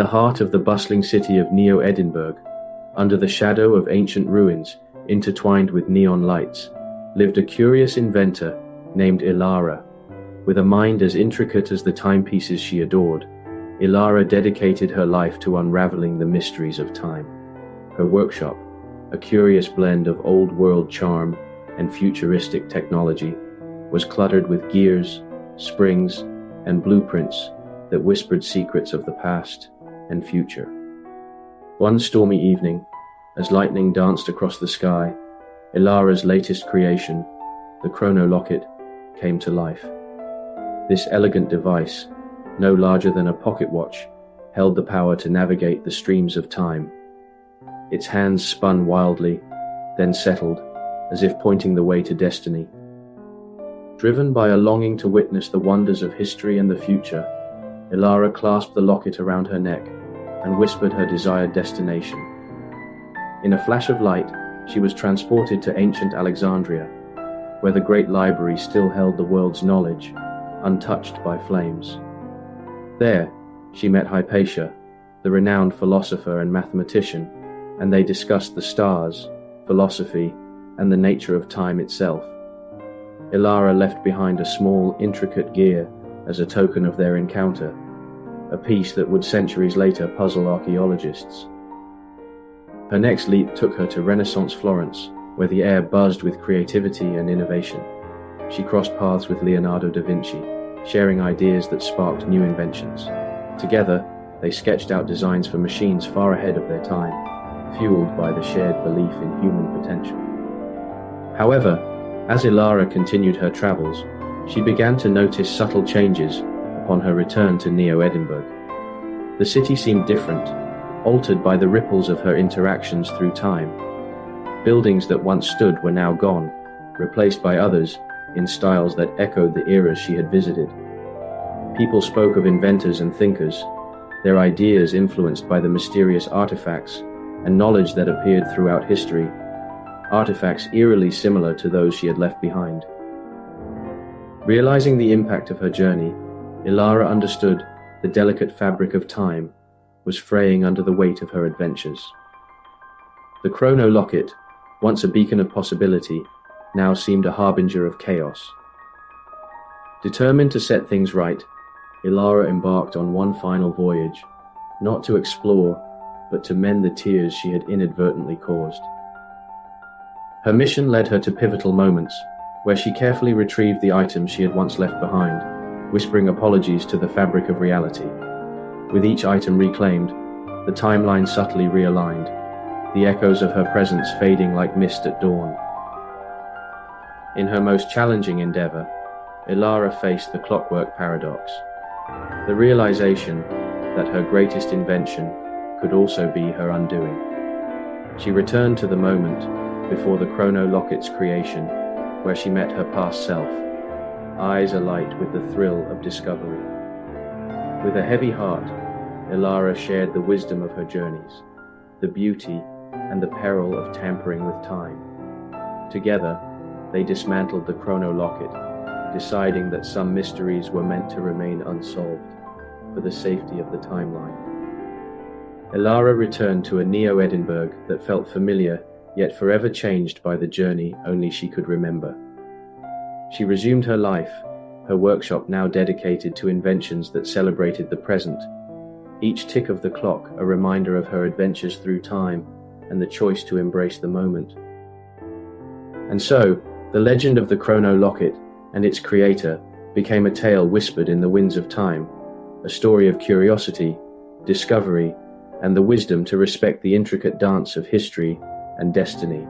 the heart of the bustling city of Neo-Edinburgh, under the shadow of ancient ruins intertwined with neon lights, lived a curious inventor named Elara. With a mind as intricate as the timepieces she adored, Elara dedicated her life to unraveling the mysteries of time. Her workshop, a curious blend of old-world charm and futuristic technology, was cluttered with gears, springs, and blueprints that whispered secrets of the past and future. One stormy evening, as lightning danced across the sky, Elara's latest creation, the Chrono Locket, came to life. This elegant device, no larger than a pocket watch, held the power to navigate the streams of time. Its hands spun wildly, then settled, as if pointing the way to destiny. Driven by a longing to witness the wonders of history and the future, Elara clasped the locket around her neck and whispered her desired destination. In a flash of light, she was transported to ancient Alexandria, where the great library still held the world's knowledge, untouched by flames. There, she met Hypatia, the renowned philosopher and mathematician, and they discussed the stars, philosophy, and the nature of time itself. Elara left behind a small, intricate gear as a token of their encounter, a piece that would centuries later puzzle archaeologists. Her next leap took her to Renaissance Florence, where the air buzzed with creativity and innovation. She crossed paths with Leonardo da Vinci, sharing ideas that sparked new inventions. Together, they sketched out designs for machines far ahead of their time, fueled by the shared belief in human potential. However, as Elara continued her travels, she began to notice subtle changes upon her return to Neo-Edinburgh. The city seemed different, altered by the ripples of her interactions through time. Buildings that once stood were now gone, replaced by others in styles that echoed the eras she had visited. People spoke of inventors and thinkers, their ideas influenced by the mysterious artifacts and knowledge that appeared throughout history, artifacts eerily similar to those she had left behind. Realizing the impact of her journey, Elara understood the delicate fabric of time was fraying under the weight of her adventures. The Chrono Locket, once a beacon of possibility, now seemed a harbinger of chaos. Determined to set things right, Elara embarked on one final voyage, not to explore, but to mend the tears she had inadvertently caused. Her mission led her to pivotal moments, where she carefully retrieved the items she had once left behind, whispering apologies to the fabric of reality. With each item reclaimed, the timeline subtly realigned, the echoes of her presence fading like mist at dawn. In her most challenging endeavor, Elara faced the Clockwork Paradox, the realization that her greatest invention could also be her undoing. She returned to the moment before the Chrono Locket's creation, where she met her past self, eyes alight with the thrill of discovery. With a heavy heart, Elara shared the wisdom of her journeys, the beauty and the peril of tampering with time. Together, they dismantled the Chrono Locket, deciding that some mysteries were meant to remain unsolved for the safety of the timeline. Elara returned to a Neo-Edinburgh that felt familiar yet forever changed by the journey only she could remember. She resumed her life, her workshop now dedicated to inventions that celebrated the present, each tick of the clock a reminder of her adventures through time and the choice to embrace the moment. And so, the legend of the Chrono Locket and its creator became a tale whispered in the winds of time, a story of curiosity, discovery, and the wisdom to respect the intricate dance of history and destiny.